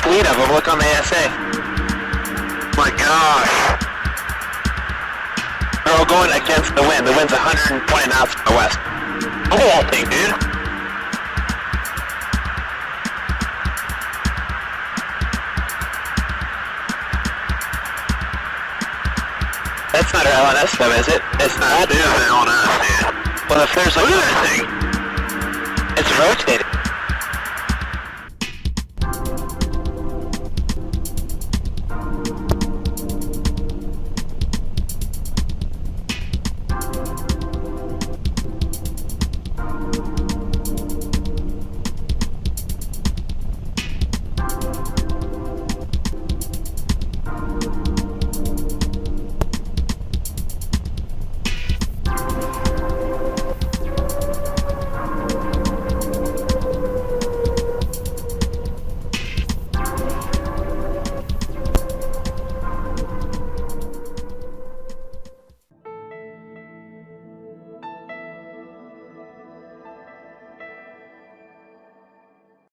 fleet of them. Look on the ASA. My gosh. They're all going against the wind. The wind's 120 knots from the west. Look at that thing, dude. That's not our LNS though, is it? It's not. That is an LNS, dude. Well, if there's like... Look at that thing. It's rotating.